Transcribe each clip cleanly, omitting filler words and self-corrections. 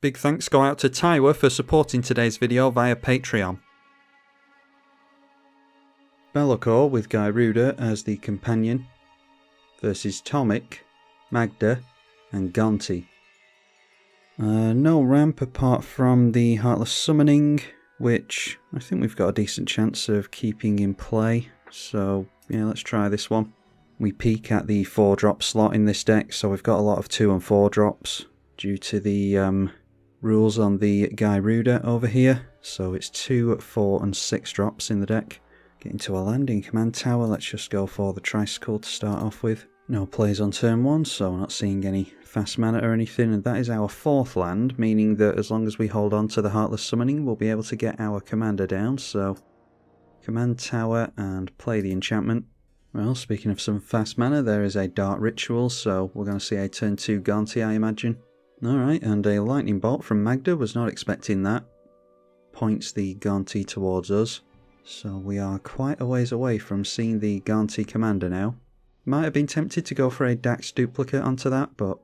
Big thanks go out to Tywa for supporting today's video via Patreon. Bellicor with Gyruda as the companion versus Tomic, Magda and Gonti. No ramp apart from the Heartless Summoning, which I think we've got a decent chance of keeping in play, so yeah, let's try this one. We peak at the 4-drop slot in this deck, so we've got a lot of 2 and 4 drops due to the rules on the Gyruda over here, so it's 2, 4 and 6 drops in the deck. Getting to a landing command tower, let's just go for the Tricycle to start off with. No plays on turn 1, so we're not seeing any fast mana or anything, and that is our 4th land, meaning that as long as we hold on to the Heartless Summoning, we'll be able to get our commander down, so command tower and play the enchantment. Well, speaking of some fast mana, there is a Dark Ritual, so we're going to see a turn 2 Gonti, I imagine. Alright, and a Lightning Bolt from Magda, was not expecting that. Points the Gonti towards us. So we are quite a ways away from seeing the Gonti commander now. Might have been tempted to go for a Dax duplicate onto that, but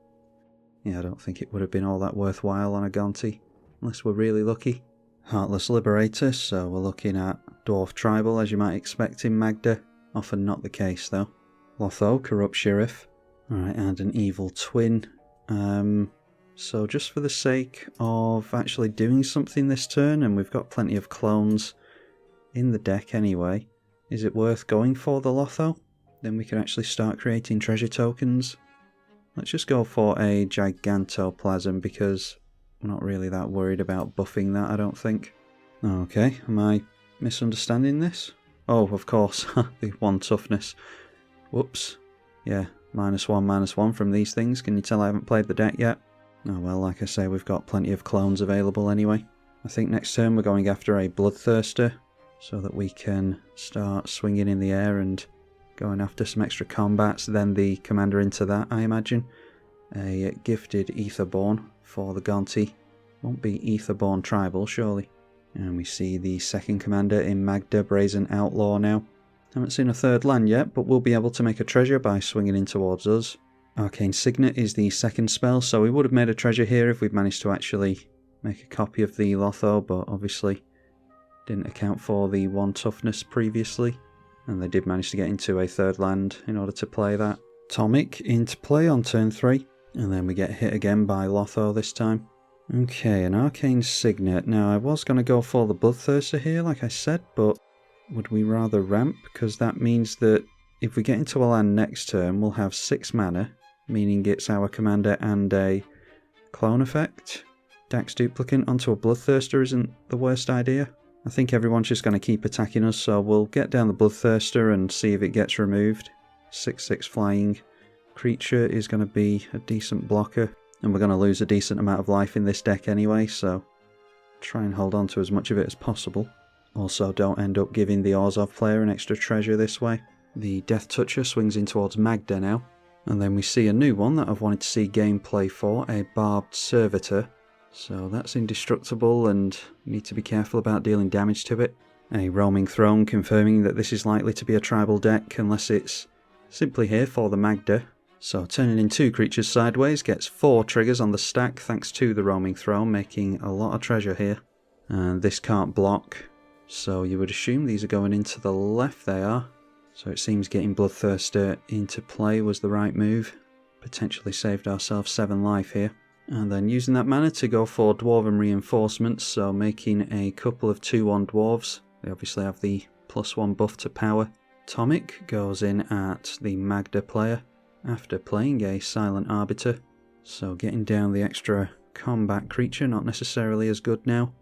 yeah, I don't think it would have been all that worthwhile on a Gonti, unless we're really lucky. Heartless Liberator, so we're looking at Dwarf Tribal as you might expect in Magda. Often not the case though. Lotho, Corrupt Sheriff. Alright, and an Evil Twin. So just for the sake of actually doing something this turn, and we've got plenty of clones in the deck anyway, is it worth going for the Lotho? Then we can actually start creating treasure tokens. Let's just go for a Gigantoplasm because we're not really that worried about buffing that, I don't think. Okay, am I misunderstanding this? Oh, of course, the 1 toughness. Whoops. Yeah, -1/-1 from these things. Can you tell I haven't played the deck yet? Oh well, like I say, we've got plenty of clones available anyway. I think next turn we're going after a Bloodthirster, so that we can start swinging in the air and going after some extra combats, then the commander into that, I imagine. A Gifted Aetherborn for the Gonti. Won't be Aetherborn Tribal, surely. And we see the second commander in Magda, Brazen Outlaw now. Haven't seen a 3rd land yet, but we'll be able to make a treasure by swinging in towards us. Arcane Signet is the 2nd spell, so we would have made a treasure here if we'd managed to actually make a copy of the Lotho, but obviously didn't account for the 1 toughness previously, and they did manage to get into a 3rd land in order to play that. Tomic into play on turn 3, and then we get hit again by Lotho this time. Okay, an Arcane Signet. Now I was going to go for the Bloodthirster here, like I said, but would we rather ramp? Because that means that if we get into a land next turn, we'll have 6 mana, meaning it's our commander and a clone effect. Dax Duplicant onto a Bloodthirster isn't the worst idea. I think everyone's just going to keep attacking us, so we'll get down the Bloodthirster and see if it gets removed. 6/6 flying creature is going to be a decent blocker, and we're going to lose a decent amount of life in this deck anyway, so try and hold on to as much of it as possible. Also, don't end up giving the Orzhov player an extra treasure this way. The Death Toucher swings in towards Magda now, and then we see a new one that I've wanted to see gameplay for, a Barbed Servitor. So that's indestructible and need to be careful about dealing damage to it. A Roaming Throne confirming that this is likely to be a tribal deck unless it's simply here for the Magda. So turning in 2 creatures sideways gets 4 triggers on the stack thanks to the Roaming Throne, making a lot of treasure here. And this can't block, so you would assume these are going into the left. They are. So it seems getting Bloodthirster into play was the right move. Potentially saved ourselves 7 life here. And then using that mana to go for Dwarven Reinforcements, so making a couple of 2/1 Dwarves. They obviously have the +1 buff to power. Tomic goes in at the Magda player after playing a Silent Arbiter. So getting down the extra combat creature, not necessarily as good now.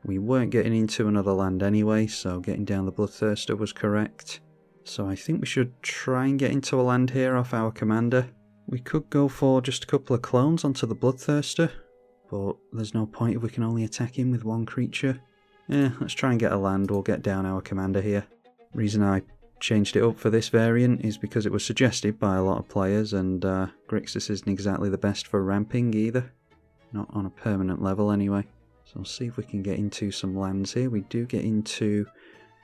We weren't getting into another land anyway, so getting down the Bloodthirster was correct. So I think we should try and get into a land here off our commander. We could go for just a couple of clones onto the Bloodthirster, but there's no point if we can only attack him with 1 creature. Let's try and get a land, we'll get down our commander here. Reason I changed it up for this variant is because it was suggested by a lot of players, and Grixis isn't exactly the best for ramping either. Not on a permanent level anyway. So we'll see if we can get into some lands here. We do get into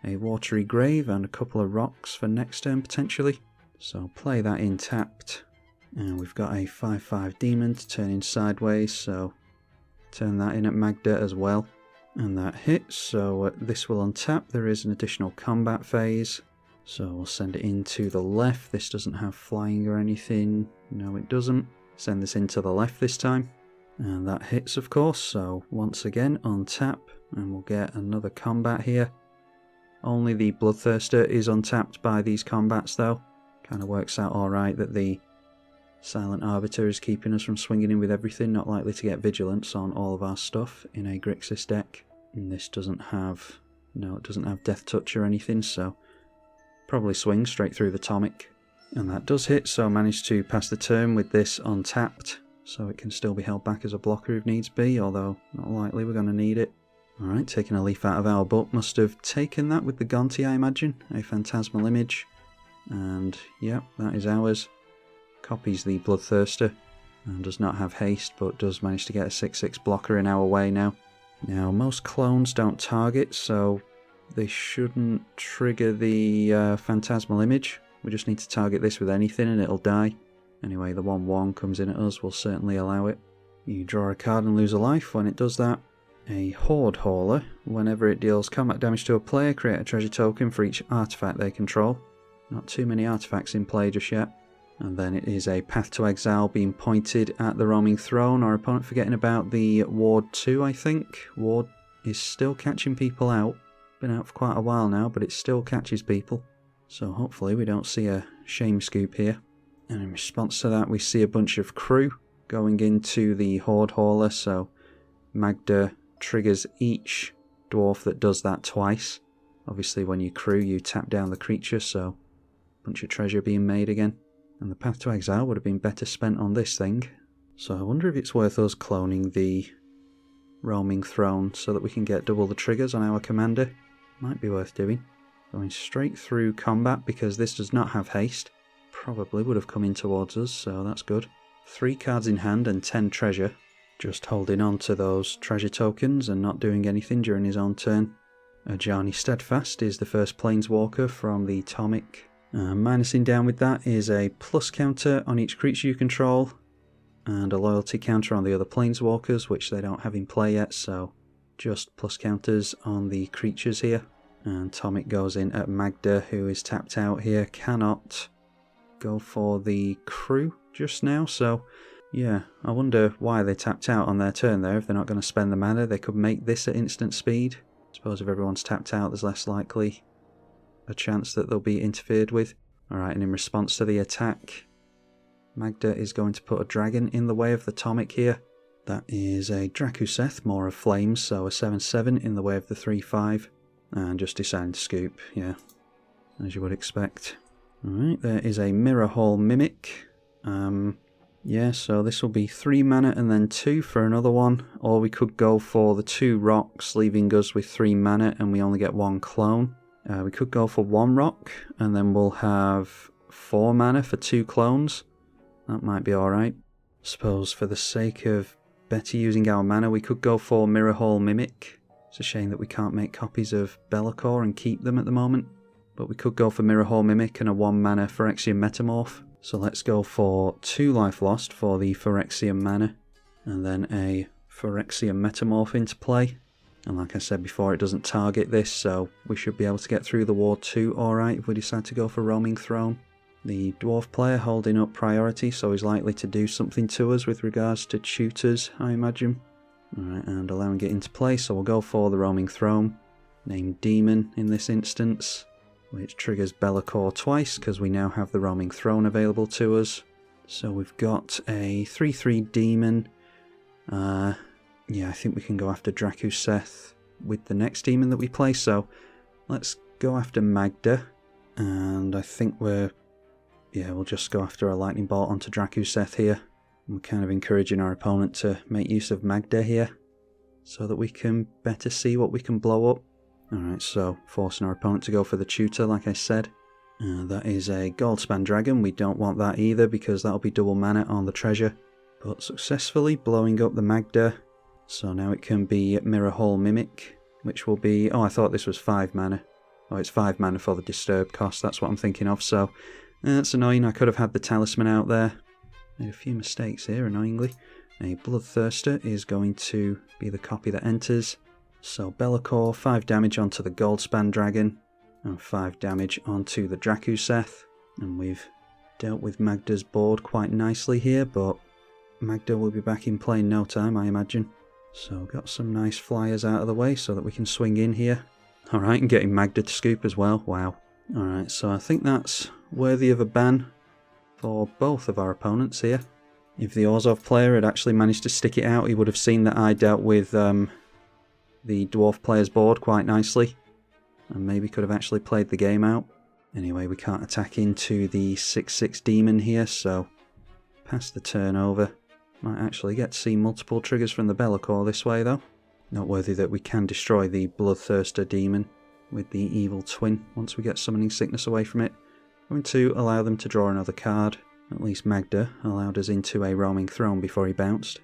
a Watery Grave and a couple of rocks for next turn potentially. So play that in tapped. And we've got a 5/5 demon to turn in sideways, so Turn that in at Magda as well. And that hits, so this will untap. There is an additional combat phase. So we'll send it into the left. This doesn't have flying or anything. No, it doesn't. Send this into the left this time. And that hits, of course. So once again, untap. And we'll get another combat here. Only the Bloodthirster is untapped by these combats, though. Kind of works out alright that the Silent Arbiter is keeping us from swinging in with everything. Not likely to get Vigilance on all of our stuff in a Grixis deck. And this doesn't have... No, it doesn't have Death Touch or anything, so... Probably swing straight through the Atomic. And that does hit, so managed to pass the turn with this untapped. So it can still be held back as a blocker if needs be, although not likely we're going to need it. Alright, taking a leaf out of our book. Must have taken that with the Gonti, I imagine. A Phantasmal Image. And, yep, that is ours. Copies the Bloodthirster. And does not have haste, but does manage to get a 6/6 blocker in our way now. Now, most clones don't target, so they shouldn't trigger the Phantasmal Image. We just need to target this with anything and it'll die. Anyway, the 1/1 comes in at us, we'll certainly allow it. You draw a card and lose a life when it does that. A Horde Hauler. Whenever it deals combat damage to a player, create a treasure token for each artifact they control. Not too many artifacts in play just yet. And then it is a Path to Exile being pointed at the Roaming Throne. Our opponent forgetting about the Ward 2, I think. Ward is still catching people out. Been out for quite a while now, but it still catches people. So hopefully we don't see a shame scoop here. And in response to that, we see a bunch of crew going into the Horde Hauler. So Magda triggers each dwarf that does that twice. Obviously when you crew, you tap down the creature, so a bunch of treasure being made again. And the Path to Exile would have been better spent on this thing. So I wonder if it's worth us cloning the Roaming Throne so that we can get double the triggers on our commander. Might be worth doing. Going straight through combat because this does not have haste. Probably would have come in towards us, so that's good. 3 cards in hand and 10 treasure. Just holding on to those treasure tokens and not doing anything during his own turn. Ajani Steadfast is the first Planeswalker from the Atomic. Minusing down with that is a plus counter on each creature you control, and a loyalty counter on the other Planeswalkers, which they don't have in play yet, so just plus counters on the creatures here. And Atomic goes in at Magda, who is tapped out here, cannot go for the crew just now, so yeah, I wonder why they tapped out on their turn there. If they're not going to spend the mana, they could make this at instant speed. I suppose if everyone's tapped out, there's less likely a chance that they'll be interfered with. Alright, and in response to the attack, Magda is going to put a dragon in the way of the Atomic here. That is a Drakuseth, more of Flames, so a 7/7 in the way of the 3/5. And just deciding to scoop, yeah, as you would expect. Alright, there is a Mirror Hall Mimic. Yeah, so this will be 3 mana and then 2 for another one. Or we could go for the 2 rocks, leaving us with 3 mana and we only get 1 clone. We could go for 1 rock, and then we'll have 4 mana for 2 clones. That might be alright. Suppose for the sake of better using our mana, we could go for Mirror Hall Mimic. It's a shame that we can't make copies of Be'lakor and keep them at the moment. But we could go for Mirror Hall Mimic and a 1 mana Phyrexian Metamorph. So let's go for 2 life lost for the Phyrexian mana, and then a Phyrexian Metamorph into play. And like I said before, it doesn't target this, so we should be able to get through the Ward 2 alright if we decide to go for Roaming Throne. The Dwarf player holding up priority, so he's likely to do something to us with regards to tutors, I imagine. Alright, and allowing it into play, so we'll go for the Roaming Throne, named Demon in this instance, which triggers Be'lakor twice because we now have the Roaming Throne available to us. So we've got a 3/3 Demon. Yeah, I think we can go after Drakuseth with the next demon that we play, so let's go after Magda. And I think we'll just go after a Lightning Bolt onto Drakuseth here. We're kind of encouraging our opponent to make use of Magda here, so that we can better see what we can blow up. Alright, so forcing our opponent to go for the tutor, like I said. That is a Goldspan Dragon. We don't want that either, because that'll be double mana on the treasure. But successfully blowing up the Magda. So now it can be Mirror Hall Mimic, which will be... Oh, I thought this was 5 mana. Oh, it's 5 mana for the Disturb cost, that's what I'm thinking of, so... That's annoying, I could have had the Talisman out there. Made a few mistakes here, annoyingly. A Bloodthirster is going to be the copy that enters. So Be'lakor, 5 damage onto the Goldspan Dragon, and 5 damage onto the Drakuseth. And we've dealt with Magda's board quite nicely here, but Magda will be back in play in no time, I imagine. So got some nice flyers out of the way so that we can swing in here. Alright, and getting Magda to scoop as well, wow. Alright, so I think that's worthy of a ban for both of our opponents here. If the Orzhov player had actually managed to stick it out, he would have seen that I dealt with the Dwarf player's board quite nicely, and maybe could have actually played the game out. Anyway, we can't attack into the 6/6 demon here, so pass the turn over. Might actually get to see multiple triggers from the Be'lakor this way though. Noteworthy that we can destroy the Bloodthirster demon with the Evil Twin once we get Summoning Sickness away from it. Going to allow them to draw another card. At least Magda allowed us into a Roaming Throne before he bounced.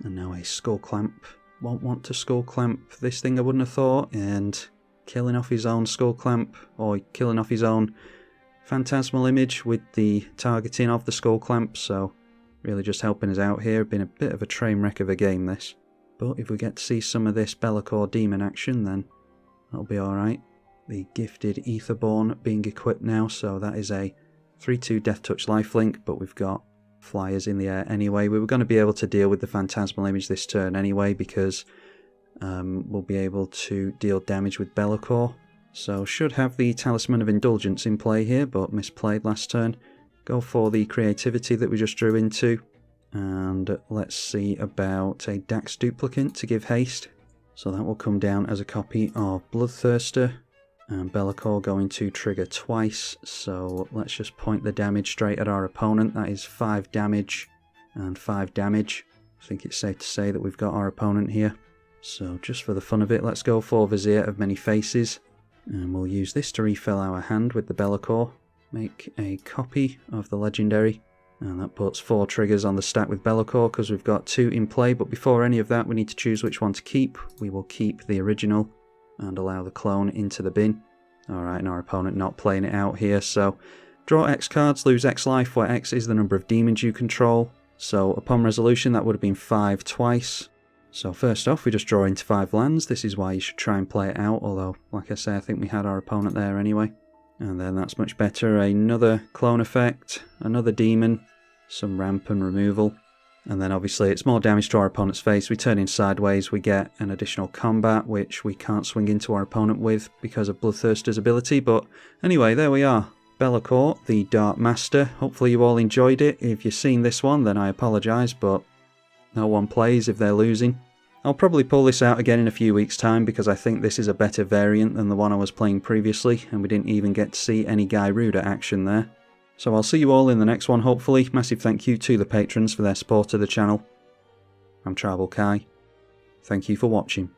And now a Skull Clamp. Won't want to Skull Clamp this thing, I wouldn't have thought, and killing off his own Skull Clamp, or killing off his own Phantasmal Image with the targeting of the Skull Clamp, so really just helping us out here. Been a bit of a train wreck of a game this. But if we get to see some of this Be'lakor demon action, then that'll be alright. The Gifted Aetherborn being equipped now, so that is a 3/2 Death Touch lifelink, but we've got flyers in the air anyway. We were going to be able to deal with the Phantasmal Image this turn anyway, because we'll be able to deal damage with Be'lakor. So should have the Talisman of Indulgence in play here, but misplayed last turn. Go for the creativity that we just drew into, and let's see about a Dax Duplicant to give haste. So that will come down as a copy of Bloodthirster, and Be'lakor going to trigger twice, so let's just point the damage straight at our opponent. That is 5 damage and 5 damage. I think it's safe to say that we've got our opponent here. So just for the fun of it, let's go for Vizier of Many Faces, and we'll use this to refill our hand with the Be'lakor. Make a copy of the legendary, and that puts 4 triggers on the stack with Be'lakor because we've got 2 in play, but before any of that we need to choose which one to keep. We will keep the original and allow the clone into the bin. Alright, and our opponent not playing it out here, so draw X cards, lose X life, where X is the number of demons you control. So upon resolution that would have been 5 twice. So first off, we just draw into 5 lands. This is why you should try and play it out, although like I say, I think we had our opponent there anyway. And then that's much better. Another clone effect, another demon, some ramp and removal. And then obviously it's more damage to our opponent's face. We turn in sideways, we get an additional combat, which we can't swing into our opponent with because of Bloodthirster's ability. But anyway, there we are. Be'lakor, the Dark Master. Hopefully you all enjoyed it. If you've seen this one, then I apologise, but no one plays if they're losing. I'll probably pull this out again in a few weeks' time because I think this is a better variant than the one I was playing previously, and we didn't even get to see any Gyruda action there. So I'll see you all in the next one, hopefully. Massive thank you to the patrons for their support of the channel. I'm tribalkai. Thank you for watching.